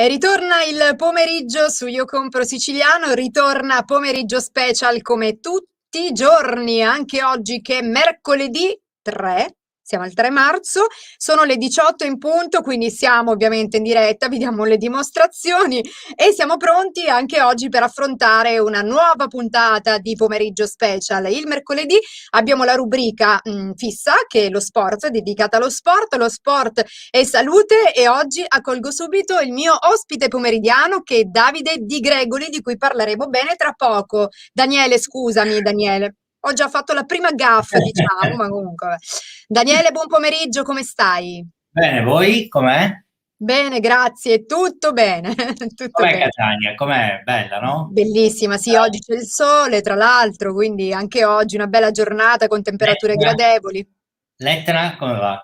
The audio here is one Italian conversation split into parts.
E ritorna il pomeriggio su Io Compro Siciliano, ritorna pomeriggio special come tutti i giorni, anche oggi che è mercoledì 3, siamo al 3 marzo, sono le 18 in punto, quindi siamo ovviamente in diretta, vediamo le dimostrazioni e siamo pronti anche oggi per affrontare una nuova puntata di pomeriggio special. Il mercoledì abbiamo la rubrica fissa, che è lo sport, dedicata allo sport e salute, e oggi accolgo subito il mio ospite pomeridiano che è Davide Di Gregori, di cui parleremo bene tra poco. Daniele, scusami Daniele, ho già fatto la prima gaffe, diciamo, ma comunque. Vabbè. Daniele, buon pomeriggio, come stai? Bene, voi com'è? Bene, grazie, tutto bene, tutto Com'è bene. Catania? Com'è? Bella, no? Bellissima, sì, oggi c'è il sole, tra l'altro, quindi anche oggi una bella giornata con temperature L'Etna? gradevoli. L'Etna come va?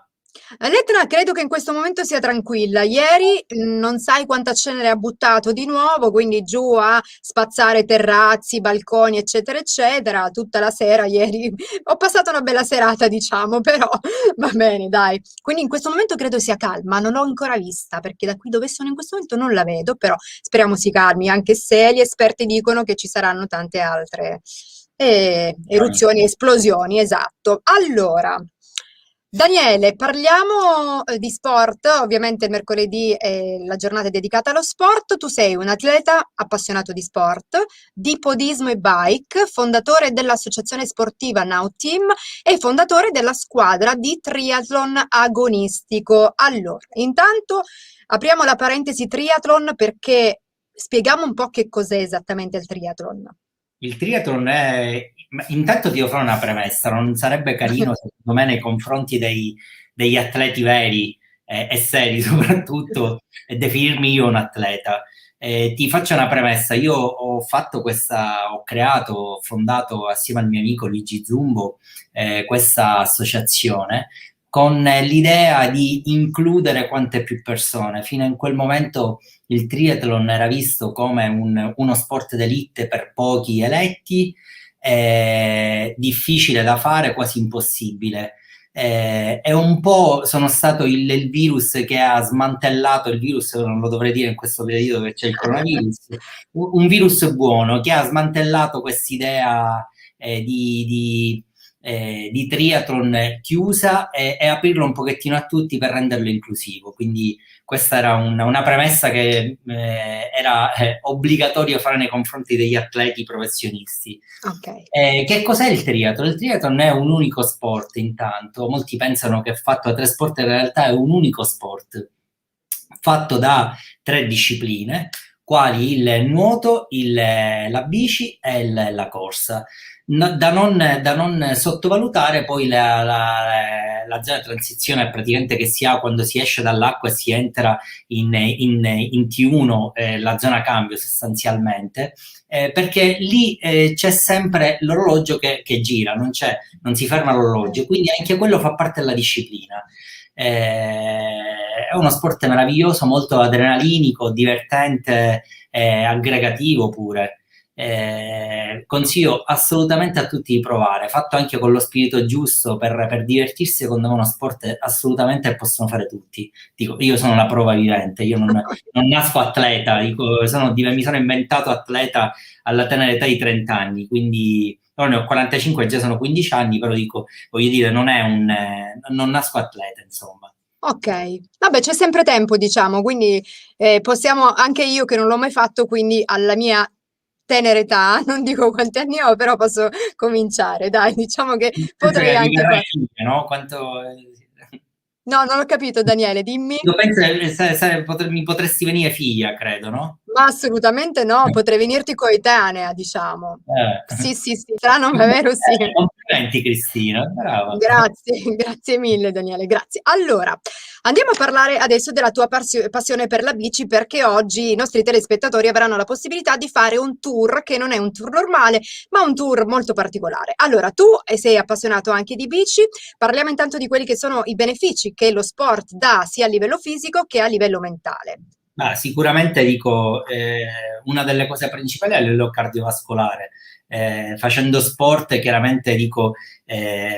L'Etna credo che in questo momento sia tranquilla. Ieri non sai quanta cenere ha buttato di nuovo, quindi giù a spazzare terrazzi, balconi, eccetera, eccetera, tutta la sera ieri. Ho passato una bella serata, diciamo, però va bene, dai. Quindi in questo momento credo sia calma, non l'ho ancora vista, perché da qui dove sono in questo momento non la vedo, però speriamo si calmi, anche se gli esperti dicono che ci saranno tante altre eruzioni, esplosioni, esatto. Allora, Daniele, parliamo di sport. Ovviamente il mercoledì è la giornata dedicata allo sport. Tu sei un atleta appassionato di sport, di podismo e bike, fondatore dell'associazione sportiva Now Team e fondatore della squadra di triathlon agonistico. Allora, intanto apriamo la parentesi triathlon perché spieghiamo un po' che cos'è esattamente il triathlon. Il triathlon è... ma intanto ti devo fare una premessa, non sarebbe carino secondo me nei confronti degli atleti veri e seri soprattutto definirmi io un atleta. Ti faccio una premessa, io ho fatto questa, ho creato, ho fondato assieme al mio amico Luigi Zumbo questa associazione con l'idea di includere quante più persone. Fino in quel momento il triathlon era visto come uno sport d'élite per pochi eletti, difficile da fare, quasi impossibile. E un po' sono stato il virus che ha smantellato, il virus non lo dovrei dire in questo periodo che c'è il coronavirus, un virus buono che ha smantellato quest'idea di triathlon chiusa e aprirlo un pochettino a tutti per renderlo inclusivo. Quindi questa era una premessa che era obbligatorio fare nei confronti degli atleti professionisti. Ok. Che cos'è il triathlon? Il triathlon è un unico sport, intanto. Molti pensano che è fatto da tre sport, in realtà è un unico sport fatto da tre discipline, quali il nuoto, la bici e la corsa. Da non sottovalutare poi la zona di transizione praticamente che si ha quando si esce dall'acqua e si entra in T1, la zona cambio sostanzialmente, perché lì c'è sempre l'orologio che gira, non si ferma l'orologio, quindi anche quello fa parte della disciplina. È uno sport meraviglioso, molto adrenalinico, divertente, aggregativo pure. Consiglio assolutamente a tutti di provare, fatto anche con lo spirito giusto per divertirsi. Secondo me è uno sport assolutamente che possono fare tutti. Dico, io sono la prova vivente, io non nasco atleta, dico, mi sono inventato atleta alla tenera età di 30 anni, quindi ora ne ho 45, già sono 15 anni, però dico, voglio dire, non nasco atleta, insomma. Ok, vabbè, c'è sempre tempo, diciamo, quindi possiamo, anche io che non l'ho mai fatto, quindi alla mia tenera età, non dico quanti anni ho, però posso cominciare, dai, diciamo che Penso potrei che mi anche verrai fare. figlia, no? No, non ho capito, Daniele, dimmi. Io penso che mi potresti venire figlia, credo, no? Ma assolutamente no, potrei venirti coetanea, diciamo. Eh. Sì, sì, sì, strano, ma è vero, sì. Complimenti Cristina, brava. Grazie, grazie mille Daniele, grazie. Allora, andiamo a parlare adesso della tua passione per la bici, perché oggi i nostri telespettatori avranno la possibilità di fare un tour che non è un tour normale, ma un tour molto particolare. Allora, tu sei appassionato anche di bici, parliamo intanto di quelli che sono i benefici che lo sport dà sia a livello fisico che a livello mentale. Ma sicuramente dico, una delle cose principali è a livello cardiovascolare. Facendo sport chiaramente dico,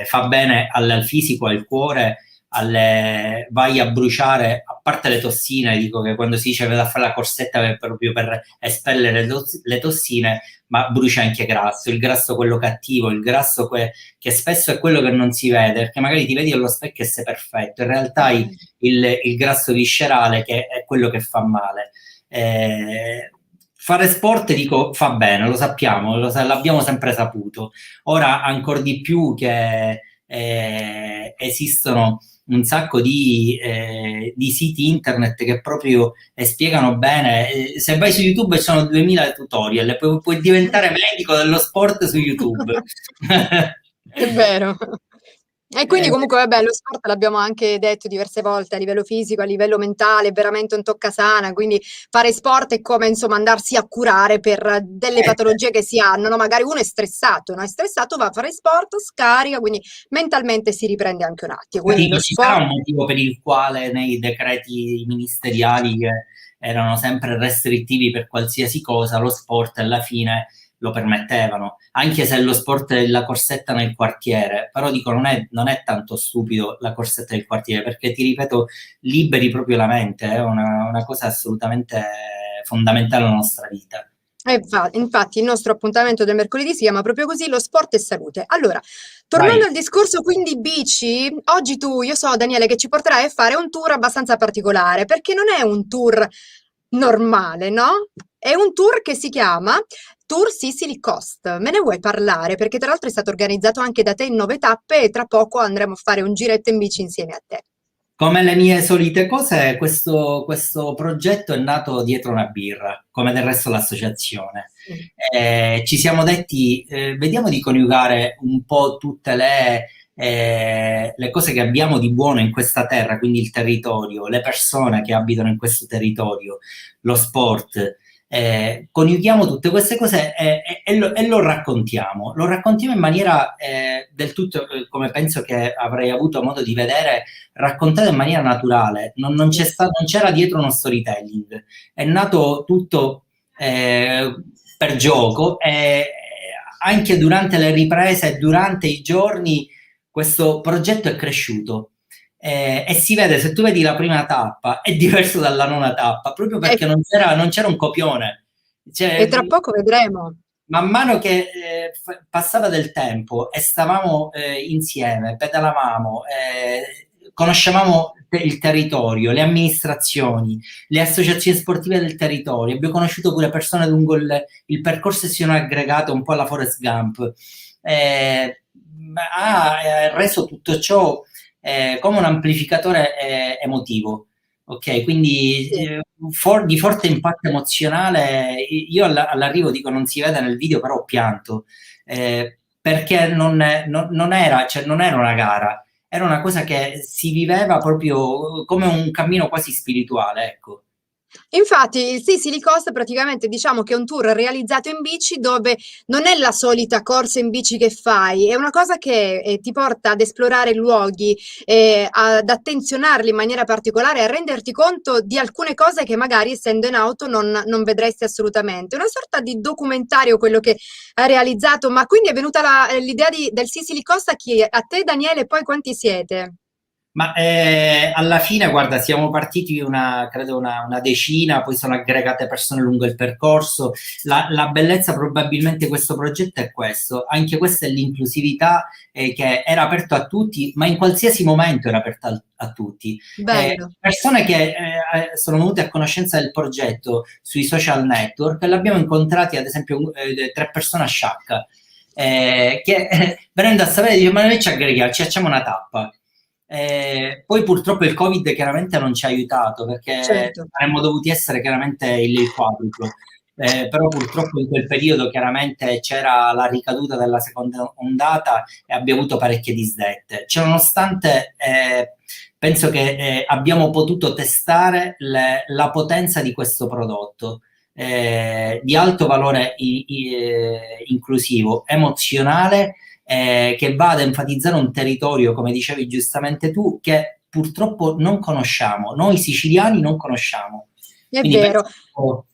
fa bene al fisico, al cuore, vai a bruciare, a parte le tossine, dico che quando si dice vado a fare la corsetta è proprio per espellere le tossine, ma brucia anche grasso, il grasso quello cattivo, il grasso che spesso è quello che non si vede, perché magari ti vedi allo specchio e sei perfetto, in realtà hai il grasso viscerale che è quello che fa male. Fare sport, dico, fa bene, lo sappiamo, l'abbiamo sempre saputo. Ora ancora di più che esistono un sacco di siti internet che proprio spiegano bene. Se vai su YouTube ci sono 2000 tutorial, puoi diventare medico dello sport su YouTube. È vero. E quindi Eh, comunque, vabbè, lo sport l'abbiamo anche detto diverse volte, a livello fisico, a livello mentale, è veramente un toccasana, quindi fare sport è come, insomma, andarsi a curare per delle patologie che si hanno, no? Magari uno è stressato, no? È stressato, va a fare sport, scarica, quindi mentalmente si riprende anche un attimo. Quindi lo Dico, ci sarà sport. un motivo per il quale nei decreti ministeriali che erano sempre restrittivi per qualsiasi cosa, lo sport alla fine lo permettevano, anche se lo sport è la corsetta nel quartiere, però dico non è tanto stupido la corsetta del quartiere, perché ti ripeto, liberi proprio la mente, è una cosa assolutamente fondamentale nella nostra vita. Infatti il nostro appuntamento del mercoledì si chiama proprio così, lo sport e salute. Allora, tornando Vai. al discorso quindi bici, oggi io so Daniele che ci porterai a fare un tour abbastanza particolare, perché non è un tour normale, no? È un tour che si chiama Tour Sicily Coast. Me ne vuoi parlare? Perché tra l'altro è stato organizzato anche da te in 9 tappe e tra poco andremo a fare un giretto in bici insieme a te. Come le mie solite cose, questo progetto è nato dietro una birra, come del resto l'associazione. Sì. Ci siamo detti, vediamo di coniugare un po' tutte le cose che abbiamo di buono in questa terra, quindi il territorio, le persone che abitano in questo territorio, lo sport. Coniughiamo tutte queste cose e lo raccontiamo. Lo raccontiamo in maniera del tutto, come penso che avrei avuto modo di vedere, raccontato in maniera naturale, non c'era dietro uno storytelling, è nato tutto per gioco e anche durante le riprese e durante i giorni questo progetto è cresciuto. E si vede, se tu vedi la prima tappa, è diverso dalla nona tappa, proprio E, perché non c'era un copione. e Cioè, tra poco vedremo. man mano che passava del tempo e stavamo insieme, pedalavamo, conoscevamo il territorio, le amministrazioni, le associazioni sportive del territorio, abbiamo conosciuto pure persone lungo il percorso e si sono aggregate un po' alla Forest Gump. Ha reso tutto ciò come un amplificatore emotivo. Ok, quindi Sì. di forte impatto emozionale. Io all'arrivo dico non si vede nel video, però ho pianto perché non era, cioè, non era una gara, era una cosa che si viveva proprio come un cammino quasi spirituale, ecco. Infatti, il Sicily Coast praticamente diciamo che è un tour realizzato in bici dove non è la solita corsa in bici che fai, è una cosa che ti porta ad esplorare luoghi, ad attenzionarli in maniera particolare, a renderti conto di alcune cose che magari essendo in auto non vedresti assolutamente. Una sorta di documentario quello che ha realizzato, ma quindi è venuta l'idea del Sicily Coast a te, Daniele, e poi quanti siete? Ma alla fine, guarda, siamo partiti credo una decina, poi sono aggregate persone lungo il percorso. La bellezza probabilmente di questo progetto è questo, anche questa è l'inclusività che era aperto a tutti, ma in qualsiasi momento era aperta a tutti. Bello. Persone che sono venute a conoscenza del progetto sui social network, l'abbiamo incontrati ad esempio 3 persone a Sciacca, che venendo a sapere, dice, ma noi ci aggreghiamo, ci facciamo una tappa. Poi purtroppo il Covid chiaramente non ci ha aiutato perché Certo. saremmo dovuti essere chiaramente il quadruplo. Però purtroppo in quel periodo chiaramente c'era la ricaduta della seconda ondata e abbiamo avuto parecchie disdette. Ciononostante, penso che abbiamo potuto testare la potenza di questo prodotto di alto valore inclusivo, emozionale, che va ad enfatizzare un territorio, come dicevi giustamente tu, che purtroppo non conosciamo, noi siciliani non conosciamo. È Quindi vero. penso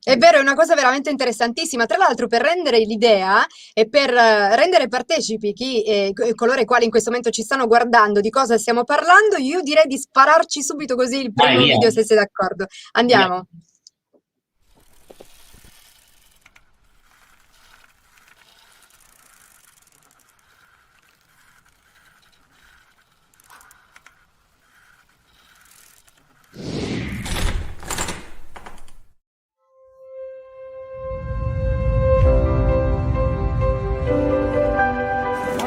È vero, è una cosa veramente interessantissima. Tra l'altro, per rendere l'idea e per rendere partecipi coloro i quali in questo momento ci stanno guardando di cosa stiamo parlando, io direi di spararci subito così il Vai, primo via, video, se sei d'accordo. via. Andiamo.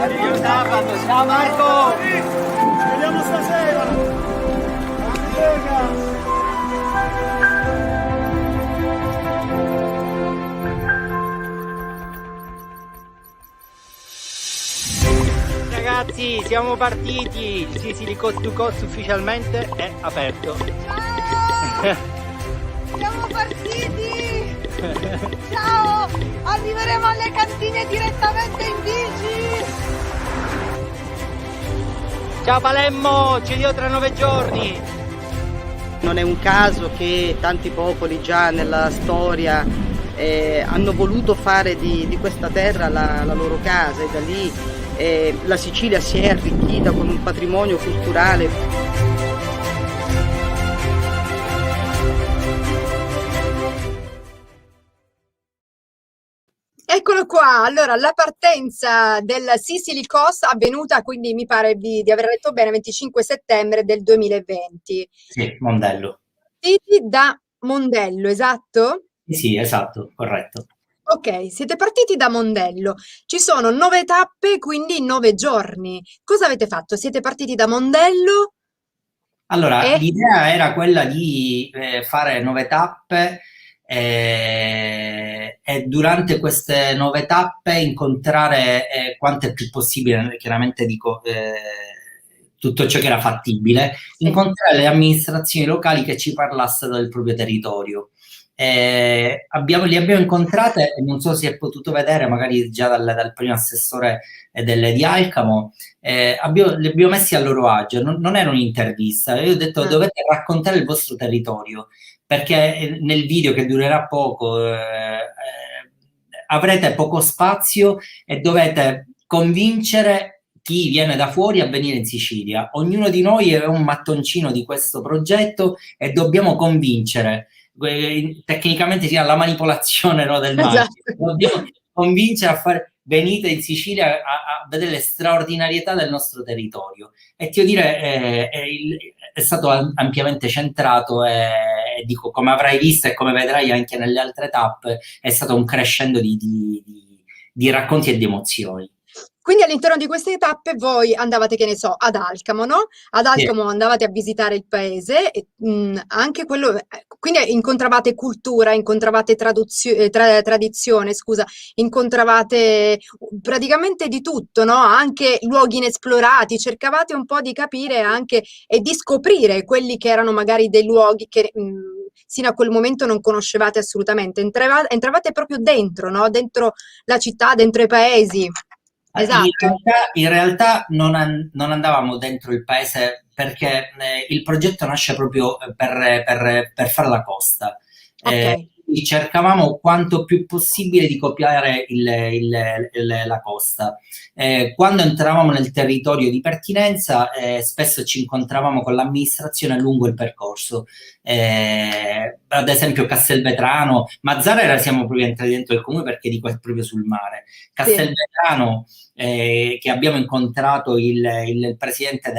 Buon sabato, ciao Marco! Ci vediamo stasera! Ragazzi, siamo partiti! Il Sicily Coast to Coast ufficialmente è aperto. Ciao! Siamo partiti! Ciao! Arriveremo alle cantine direttamente in bici! Ciao Palermo, ci vediamo tra 9 giorni! Non è un caso che tanti popoli già nella storia hanno voluto fare di questa terra la loro casa, e da lì la Sicilia si è arricchita con un patrimonio culturale. Eccolo qua, allora la partenza del Sicily Coast avvenuta, quindi mi pare di aver letto bene, 25 settembre del 2020. Sì, Mondello. Partiti da Mondello, esatto? Sì, sì, esatto, corretto. Ok, siete partiti da Mondello. Ci sono 9 tappe, quindi 9 giorni. Cosa avete fatto? Siete partiti da Mondello Allora, e... l'idea era quella di fare 9 tappe e durante queste 9 tappe incontrare quanto è più possibile, chiaramente dico tutto ciò che era fattibile, Sì. incontrare le amministrazioni locali che ci parlassero del proprio territorio. Li abbiamo incontrate, e non so se è potuto vedere, magari già dal primo assessore di Alcamo, li abbiamo messi a loro agio, non era un'intervista, io ho detto dovete raccontare il vostro territorio, perché nel video che durerà poco avrete poco spazio e dovete convincere chi viene da fuori a venire in Sicilia. Ognuno di noi è un mattoncino di questo progetto e dobbiamo convincere, tecnicamente si chiama la manipolazione, no, del marketing. Esatto. Dobbiamo convincere a fare venite in Sicilia a vedere le straordinarietà del nostro territorio. E ti devo dire, è stato ampiamente centrato e dico, come avrai visto e come vedrai anche nelle altre tappe, è stato un crescendo di racconti e di emozioni. Quindi all'interno di queste tappe voi andavate, che ne so, ad Alcamo, no? Ad Alcamo andavate a visitare il paese, e, anche quello, quindi incontravate cultura, incontravate tradizione, scusa, incontravate praticamente di tutto, no? Anche luoghi inesplorati, cercavate un po' di capire anche e di scoprire quelli che erano magari dei luoghi che sino a quel momento non conoscevate assolutamente. Entravate proprio dentro, no? Dentro la città, dentro i paesi. Esatto. In realtà non andavamo dentro il paese perché il progetto nasce proprio per fare la costa. Ok. Quindi cercavamo quanto più possibile di copiare la costa. Quando entravamo nel territorio di pertinenza, spesso ci incontravamo con l'amministrazione lungo il percorso. Ad esempio Castelvetrano, Mazzara siamo proprio entrati dentro il comune perché di qua è proprio sul mare. Castelvetrano, che abbiamo incontrato il presidente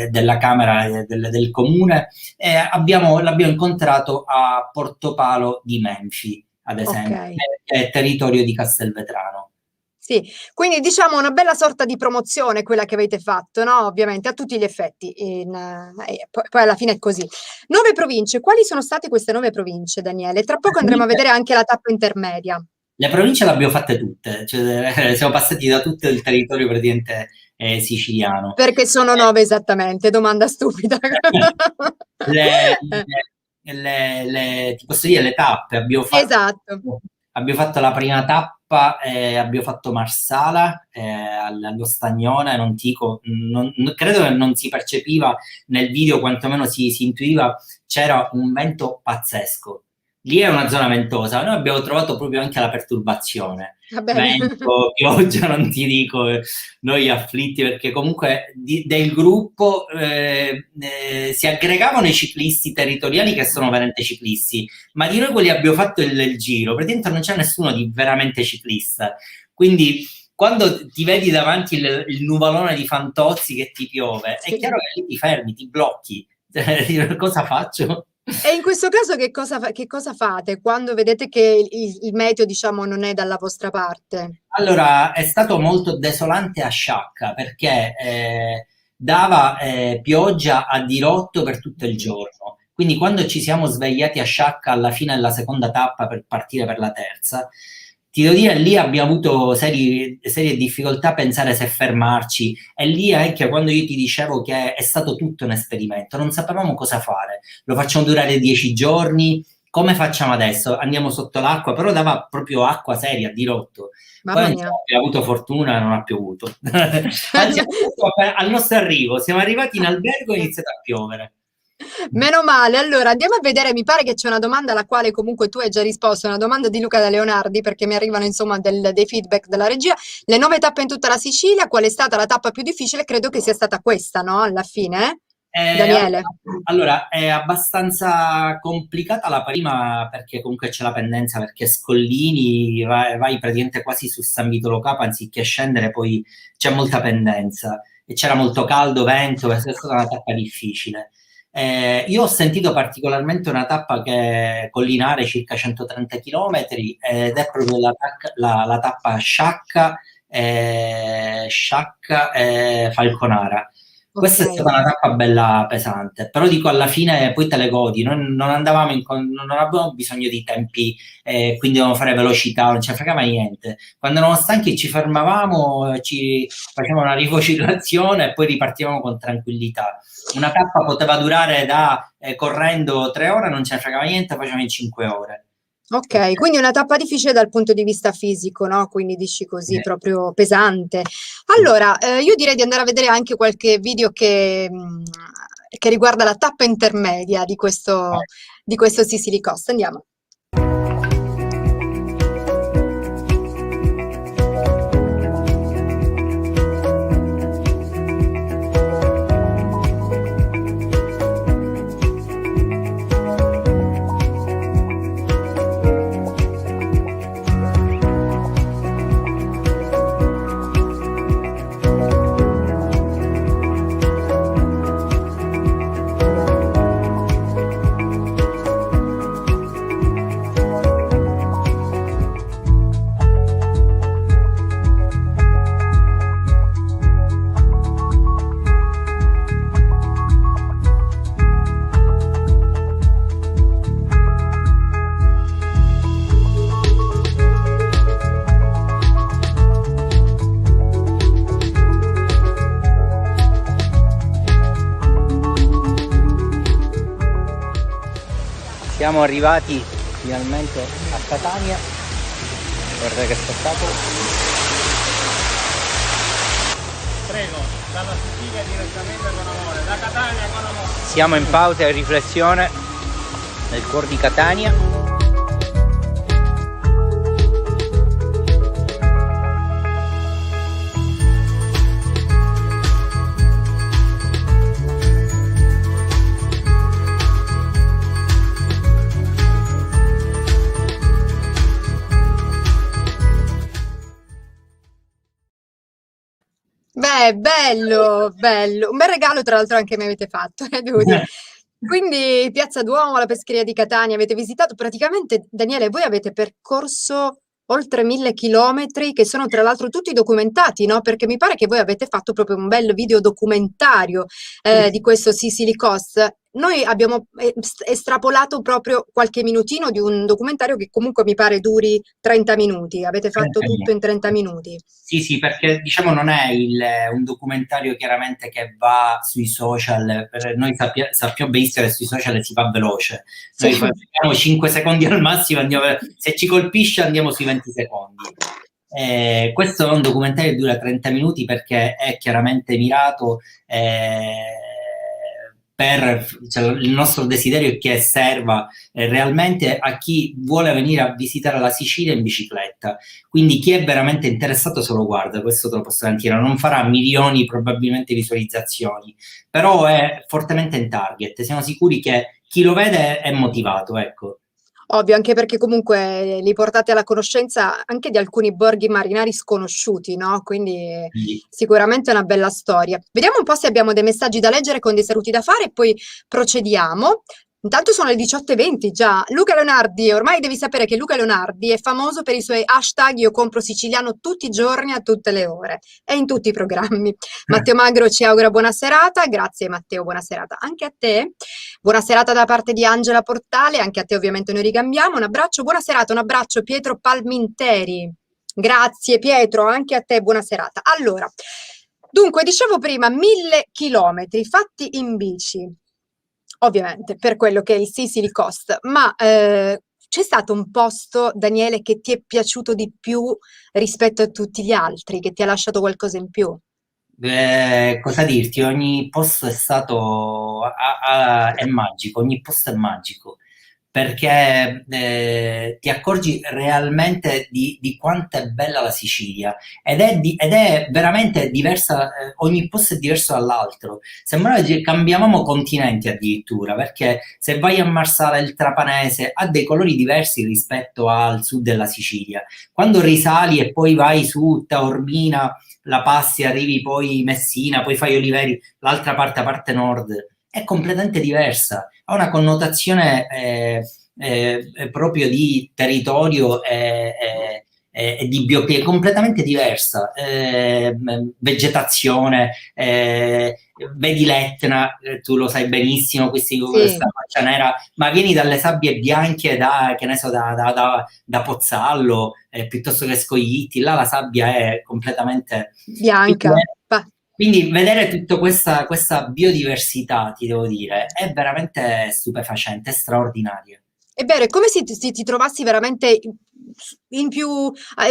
della Camera del Comune, l'abbiamo incontrato a Portopalo di Menfi, ad esempio, che è territorio di Castelvetrano. Sì, quindi diciamo una bella sorta di promozione quella che avete fatto, no? Ovviamente a tutti gli effetti, poi alla fine è così. 9 province, quali sono state queste 9 province, Daniele? Tra poco andremo a vedere anche la tappa intermedia. Le province le abbiamo fatte tutte, cioè, siamo passati da tutto il territorio praticamente siciliano. Perché sono 9 esattamente, domanda stupida. Ti posso dire le tappe, Esatto. abbiamo fatto la prima tappa, abbiamo fatto Marsala allo Stagnone, non dico, credo che non si percepiva nel video, quantomeno si intuiva, c'era un vento pazzesco. lì è una zona ventosa. Noi abbiamo trovato proprio anche la perturbazione. Va bene. Vento, pioggia, non ti dico, noi afflitti perché comunque del gruppo si aggregavano i ciclisti territoriali che sono veramente ciclisti, ma di noi quelli abbiamo fatto il giro, praticamente non c'è nessuno di veramente ciclista. Quindi quando ti vedi davanti il nuvolone di Fantozzi che ti piove, Sì. è chiaro che lì ti fermi, ti blocchi. Cosa faccio? E in questo caso che cosa fate quando vedete che il meteo, diciamo, non è dalla vostra parte? Allora, è stato molto desolante a Sciacca perché dava pioggia a dirotto per tutto il giorno. Quindi quando ci siamo svegliati a Sciacca alla fine della seconda tappa per partire per la terza, ti devo dire, lì abbiamo avuto serie difficoltà a pensare se fermarci. E lì anche quando io ti dicevo che è stato tutto un esperimento, non sapevamo cosa fare. Lo facciamo durare 10 giorni, come facciamo adesso? Andiamo sotto l'acqua, però dava proprio acqua seria, a dirotto. Poi Mamma mia. abbiamo avuto fortuna e non ha piovuto. Anzi, al nostro arrivo, siamo arrivati in albergo e è iniziato a piovere. Meno male. Allora, andiamo a vedere, mi pare che c'è una domanda alla quale comunque tu hai già risposto, una domanda di Luca da Leonardi, perché mi arrivano insomma dei feedback dalla regia. Le 9 tappe in tutta la Sicilia, qual è stata la tappa più difficile? Credo che sia stata questa, no? Alla fine, Daniele? Allora, è abbastanza complicata la prima perché comunque c'è la pendenza, perché Scollini vai praticamente quasi su San Vito Lo Capo, anziché scendere poi c'è molta pendenza e c'era molto caldo, vento, è stata una tappa difficile. Io ho sentito particolarmente una tappa che è collinare, circa 130 km, ed è proprio la tappa Sciacca Falconara. Questa è Ok. stata una tappa bella pesante, però dico alla fine poi te le godi, non andavamo non avevamo bisogno di tempi, quindi dovevamo fare velocità, non ci fregava niente. Quando eravamo stanchi ci fermavamo, ci facevamo una rivocillazione e poi ripartivamo con tranquillità. Una tappa poteva durare correndo 3 ore, non ce ne fregava niente, facevamo in 5 ore. Ok, quindi una tappa difficile dal punto di vista fisico, no? Quindi dici così, proprio pesante. Allora, io direi di andare a vedere anche qualche video che riguarda la tappa intermedia di questo Sicily Coast. Andiamo. Siamo arrivati finalmente a Catania, guarda che spettacolo. Prego, dalla Sicilia direttamente con amore, da Catania con amore. Siamo in pausa e riflessione nel cuore di Catania. Beh, bello, bello. Un bel regalo, tra l'altro, anche mi avete fatto, devo dire. Quindi Piazza Duomo, la pescheria di Catania, avete visitato praticamente, Daniele, voi avete percorso oltre 1000 chilometri che sono tra l'altro tutti documentati, no? Perché mi pare che voi avete fatto proprio un bel video documentario di questo Sicily Coast. Noi abbiamo estrapolato proprio qualche minutino di un documentario che comunque mi pare duri 30 minuti. Avete fatto 30 tutto in 30 minuti. Sì, perché diciamo non è un documentario chiaramente che va sui social, noi sappiamo benissimo che sui social si va veloce, noi Sì. facciamo 5 secondi al massimo, se ci colpisce andiamo sui 20 secondi. Questo è un documentario che dura 30 minuti perché è chiaramente mirato cioè, il nostro desiderio è che serva realmente a chi vuole venire a visitare la Sicilia in bicicletta. Quindi chi è veramente interessato se lo guarda, questo te lo posso garantire, non farà milioni probabilmente visualizzazioni, però è fortemente in target, siamo sicuri che chi lo vede è motivato, ecco. Ovvio, anche perché comunque li portate alla conoscenza anche di alcuni borghi marinari sconosciuti, no? Quindi Quindi, sicuramente è una bella storia. Vediamo un po' se abbiamo dei messaggi da leggere con dei saluti da fare e poi procediamo. Intanto sono le 18:20 già. Luca Leonardi, ormai devi sapere che Luca Leonardi è famoso per i suoi hashtag io compro siciliano tutti i giorni a tutte le ore e in tutti i programmi. Matteo Magro ci augura buona serata. Grazie Matteo, buona serata anche a te. Buona serata da parte di Angela Portale, anche a te ovviamente noi ricambiamo. Un abbraccio, buona serata, un abbraccio Pietro Palminteri. Grazie Pietro, anche a te buona serata. Allora, dunque dicevo prima 1.000 chilometri fatti in bici, ovviamente per quello che è il Sicily Coast, ma c'è stato un posto, Daniele, che ti è piaciuto di più rispetto a tutti gli altri, che ti ha lasciato qualcosa in più? cosa dirti? Ogni posto è stato è magico, ogni posto è magico perché ti accorgi realmente di quanto è bella la Sicilia ed è veramente diversa, ogni posto è diverso dall'altro. Sembra che cambiavamo continenti addirittura, perché se vai a Marsala il Trapanese ha dei colori diversi rispetto al sud della Sicilia. Quando risali e poi vai su Taormina, la passi, arrivi poi Messina, poi fai Oliveri, l'altra parte nord, è completamente diversa, ha una connotazione proprio di territorio e di biopia completamente diversa, vegetazione, vedi l'Etna, tu lo sai benissimo, questa faccia nera, ma vieni dalle sabbie bianche che ne so, da Pozzallo, piuttosto che Scoglitti, là la sabbia è completamente Bianca. quindi vedere tutta questa biodiversità, ti devo dire, è veramente stupefacente, è straordinaria. È vero, è come se ti trovassi veramente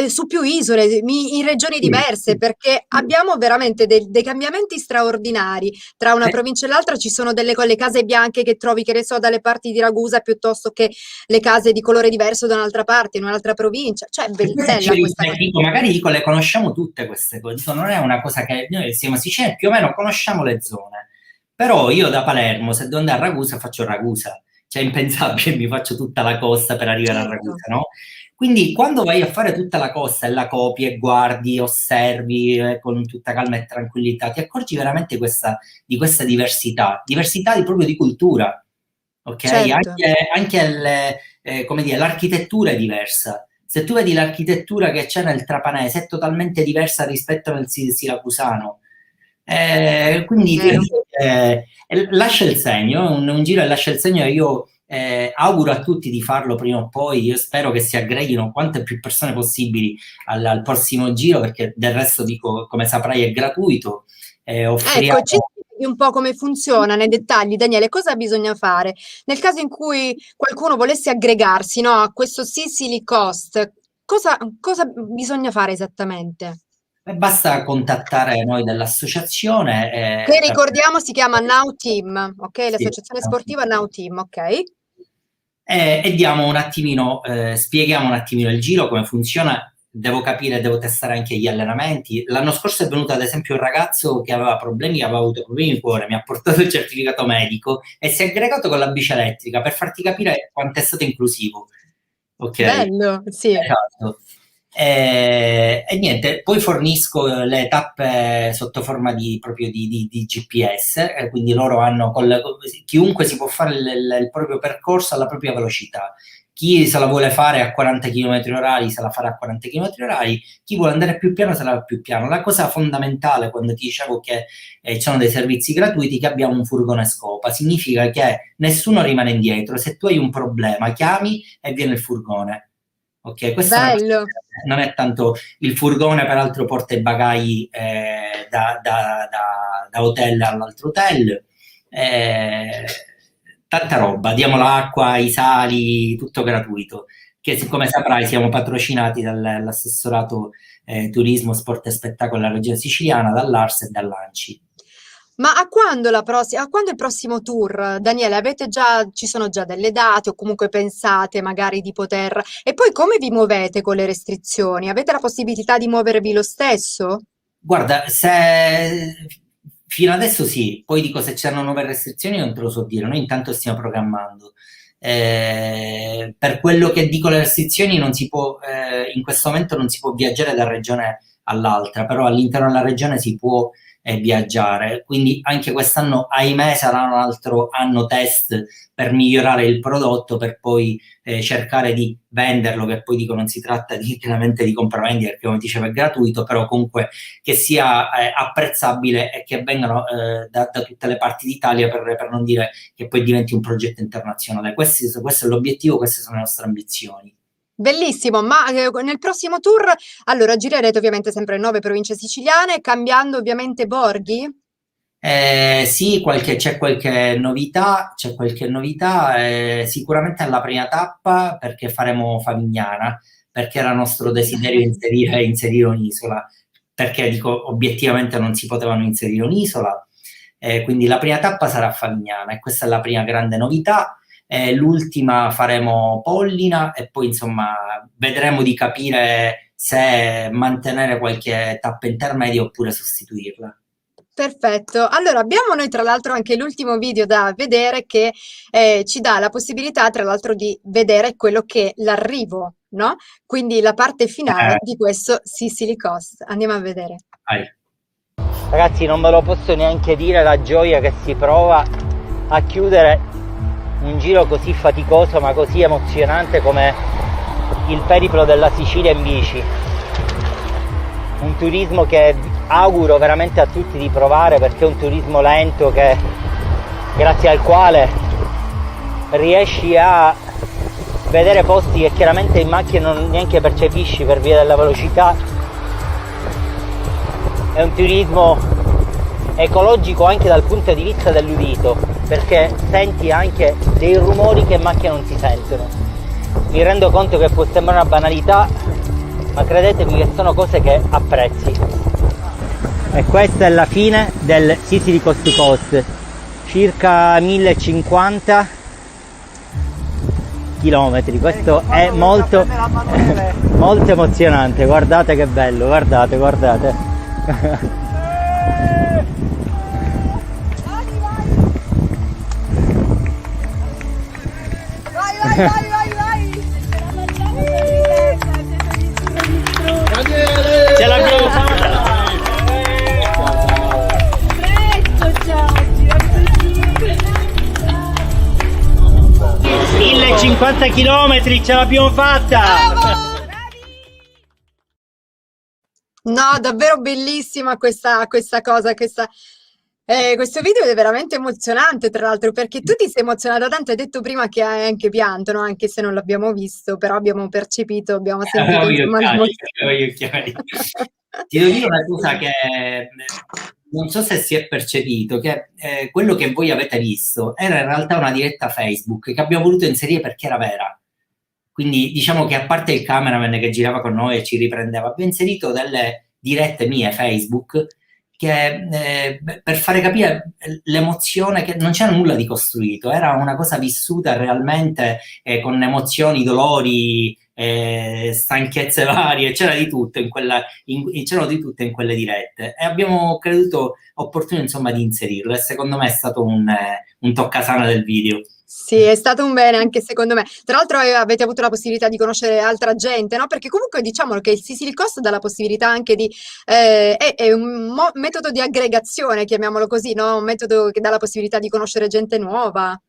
su più isole, in regioni diverse, perché abbiamo veramente dei cambiamenti straordinari. Tra una provincia e l'altra ci sono le case bianche che trovi, che ne so, dalle parti di Ragusa, piuttosto che le case di colore diverso da un'altra parte, in un'altra provincia. Cioè, è bella questa cosa. Magari le conosciamo tutte queste cose, non è una cosa che noi siamo siciliani, più o meno conosciamo le zone. Però io da Palermo, se devo andare a Ragusa, faccio Ragusa. Cioè è impensabile, mi faccio tutta la costa per arrivare a Ragusa, no? Quindi quando vai a fare tutta la costa e la copi e guardi, osservi con tutta calma e tranquillità, ti accorgi veramente di questa diversità proprio di cultura, ok? Certo. Anche come dire, l'architettura è diversa. Se tu vedi l'architettura che c'è nel Trapanese è totalmente diversa rispetto al siracusano. Quindi lascia il segno, un giro e lascia il segno. Io auguro a tutti di farlo prima o poi. Io spero che si aggreghino quante più persone possibili al prossimo giro, perché del resto, dico, come saprai, è gratuito. Offriamo... Ecco, ci spieghi un po' come funziona nei dettagli, Daniele, cosa bisogna fare nel caso in cui qualcuno volesse aggregarsi, no, a questo Sicily Coast? Cosa bisogna fare esattamente? Basta contattare noi dell'associazione. Che ricordiamo si chiama Now Team, ok? L'associazione Sì, sportiva Now Team, ok? E diamo un attimino, spieghiamo un attimino il giro, come funziona. Devo testare anche gli allenamenti. L'anno scorso è venuto ad esempio un ragazzo che aveva avuto problemi di cuore, mi ha portato il certificato medico e si è aggregato con la bici elettrica, per farti capire quanto è stato inclusivo. Ok? Bello, sì. Esatto. E niente, poi fornisco le tappe sotto forma proprio di GPS, quindi loro hanno, chiunque si può fare il proprio percorso alla propria velocità. Chi se la vuole fare a 40 km/h se la farà a 40 km/h, chi vuole andare più piano se la va più piano. La cosa fondamentale, quando ti dicevo che ci sono dei servizi gratuiti, che abbiamo un furgone scopa, significa che nessuno rimane indietro. Se tu hai un problema, chiami e viene il furgone. Ok, questo non è tanto il furgone, peraltro porta i bagagli da hotel all'altro hotel, tanta roba, diamo l'acqua, i sali, tutto gratuito, che come saprai siamo patrocinati dall'assessorato turismo, sport e spettacolo della regione siciliana, dall'Ars e dall'ANCI. Ma a quando a quando il prossimo tour, Daniele? Ci sono già delle date o comunque pensate magari di poter... E poi come vi muovete con le restrizioni? Avete la possibilità di muovervi lo stesso? Guarda, se fino adesso sì, poi dico se c'erano nuove restrizioni non te lo so dire, noi intanto stiamo programmando. Per quello che dico le restrizioni non si può, in questo momento non si può viaggiare da regione all'altra, però all'interno della regione si può viaggiare, quindi anche quest'anno, ahimè, sarà un altro anno test per migliorare il prodotto, per poi cercare di venderlo, che poi dico non si tratta chiaramente di compravendita, perché come dicevo è gratuito, però comunque che sia apprezzabile e che vengano da tutte le parti d'Italia, per non dire che poi diventi un progetto internazionale. Questo è l'obiettivo, queste sono le nostre ambizioni. Bellissimo, ma nel prossimo tour, allora girerete ovviamente sempre in 9 province siciliane, cambiando ovviamente borghi? Sì, c'è qualche novità, sicuramente alla prima tappa perché faremo Favignana, perché era nostro desiderio inserire un'isola, perché dico obiettivamente non si potevano inserire un'isola, quindi la prima tappa sarà Favignana e questa è la prima grande novità. L'ultima faremo Pollina e poi insomma vedremo di capire se mantenere qualche tappa intermedia oppure sostituirla. Perfetto. Allora, abbiamo noi tra l'altro anche l'ultimo video da vedere che ci dà la possibilità tra l'altro di vedere quello che è l'arrivo, no? Quindi la parte finale Eh, di questo Sicily Coast. Andiamo a vedere. vai. Ragazzi, non ve lo posso neanche dire la gioia che si prova a chiudere un giro così faticoso ma così emozionante come il periplo della Sicilia in bici. Un turismo che auguro veramente a tutti di provare, perché è un turismo lento grazie al quale riesci a vedere posti che chiaramente in macchina non neanche percepisci per via della velocità. È un turismo ecologico anche dal punto di vista dell'udito, perché senti anche dei rumori che in macchina non si sentono. Mi rendo conto che può sembrare una banalità, ma credetemi che sono cose che apprezzi. E questa è la fine del Sicily Coast to Coast, circa 1050 chilometri. Questo è molto molto emozionante. Guardate che bello, guardate. Vai! Ce l'abbiamo fatta! Presto, ciao! 1050 chilometri, ce l'abbiamo fatta! No, davvero bellissima questa cosa, questo video è veramente emozionante, tra l'altro, perché tu ti sei emozionata tanto, hai detto prima che hai anche pianto, no? Anche se non l'abbiamo visto, però abbiamo percepito, abbiamo sentito Avevo gli insomma occhiali, l'emozione. avevo gli occhiali. Ti devo dire una cosa che non so se si è percepito, che quello che voi avete visto era in realtà una diretta Facebook che abbiamo voluto inserire perché era vera. Quindi diciamo che a parte il cameraman che girava con noi e ci riprendeva, abbiamo inserito delle dirette mie Facebook che per fare capire l'emozione, che non c'era nulla di costruito, era una cosa vissuta realmente con emozioni, dolori, stanchezze varie, c'era di tutto c'erano di tutto in quelle dirette e abbiamo creduto opportuno insomma di inserirlo e secondo me è stato un toccasana del video. Sì, è stato un bene anche secondo me. Tra l'altro avete avuto la possibilità di conoscere altra gente, no? Perché comunque diciamo che il Sicily Coast dà la possibilità anche di... è un metodo di aggregazione, chiamiamolo così, no? Un metodo che dà la possibilità di conoscere gente nuova.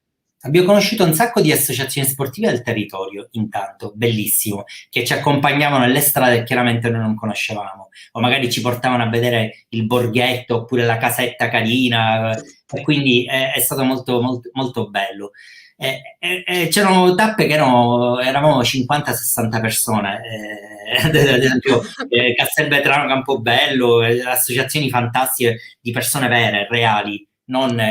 Abbiamo conosciuto un sacco di associazioni sportive del territorio, intanto, bellissimo, che ci accompagnavano nelle strade che chiaramente noi non conoscevamo, o magari ci portavano a vedere il borghetto oppure la casetta carina, e quindi è stato molto, molto, molto bello. C'erano tappe che eravamo 50-60 persone, ad esempio Castelvetrano, Campobello, associazioni fantastiche di persone vere, reali, non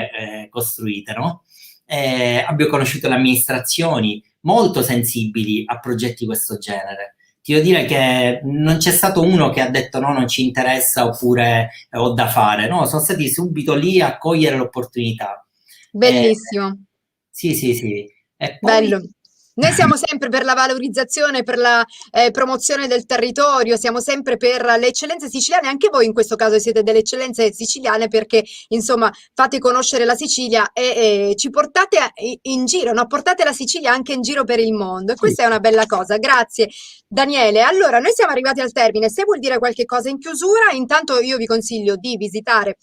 costruite, no? Abbiamo conosciuto le amministrazioni molto sensibili a progetti di questo genere, ti devo dire che non c'è stato uno che ha detto no, non ci interessa oppure ho da fare, no, sono stati subito lì a cogliere l'opportunità. Bellissimo. Sì, sì, sì. E poi Bello. Noi siamo sempre per la valorizzazione, per la promozione del territorio, siamo sempre per le eccellenze siciliane, anche voi in questo caso siete delle eccellenze siciliane perché insomma fate conoscere la Sicilia e ci portate in giro, no? Portate la Sicilia anche in giro per il mondo e questa è una bella cosa. Grazie Daniele. Allora, noi siamo arrivati al termine, se vuol dire qualche cosa in chiusura, intanto io vi consiglio di visitare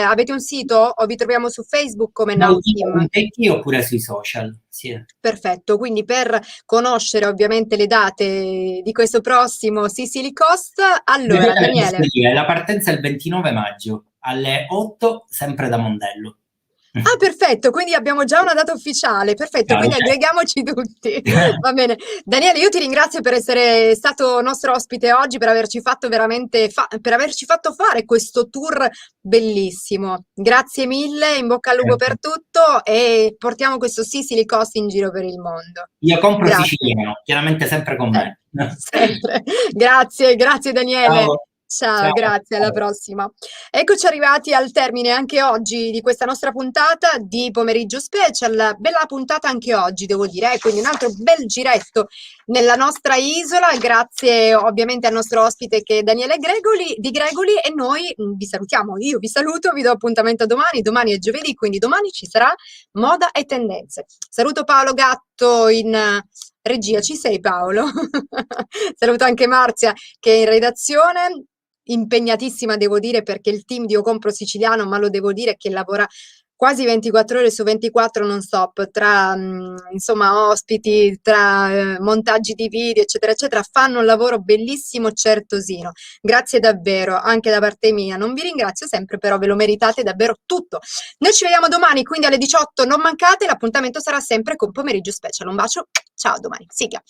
avete un sito o vi troviamo su Facebook come Now Team? Nautilus.it oppure sui social, sì. Perfetto, quindi per conoscere ovviamente le date di questo prossimo Sicily Coast, allora Daniele. La partenza è il 29 maggio alle 8, sempre da Mondello. Ah, perfetto, quindi abbiamo già una data ufficiale, perfetto, quindi aggreghiamoci tutti. Va bene. Daniele, io ti ringrazio per essere stato nostro ospite oggi, per averci fatto veramente per averci fatto fare questo tour bellissimo. Grazie mille, in bocca al lupo per tutto e portiamo questo Sicily Coast in giro per il mondo. Io compro Grazie. siciliano, chiaramente sempre con me. Sempre. Grazie Daniele. Ciao. Ciao, Ciao. grazie, alla prossima. Eccoci arrivati al termine anche oggi di questa nostra puntata di Pomeriggio Special. Bella puntata anche oggi, devo dire, quindi un altro bel giretto nella nostra isola, grazie ovviamente al nostro ospite che è Daniele di Gregoli e noi vi salutiamo. Io vi saluto, vi do appuntamento domani è giovedì, quindi domani ci sarà Moda e Tendenze. Saluto Paolo Gatto in regia, ci sei Paolo? Saluto anche Marzia che è in redazione. Impegnatissima devo dire perché il team di Io Compro Siciliano, ma lo devo dire che lavora quasi 24 ore su 24 non stop, tra insomma ospiti, tra montaggi di video eccetera eccetera, fanno un lavoro bellissimo, certosino. Grazie davvero anche da parte mia, non vi ringrazio sempre però ve lo meritate davvero tutto. Noi ci vediamo domani quindi alle 18, non mancate, l'appuntamento sarà sempre con Pomeriggio Special. Un bacio, ciao, a domani, sigla.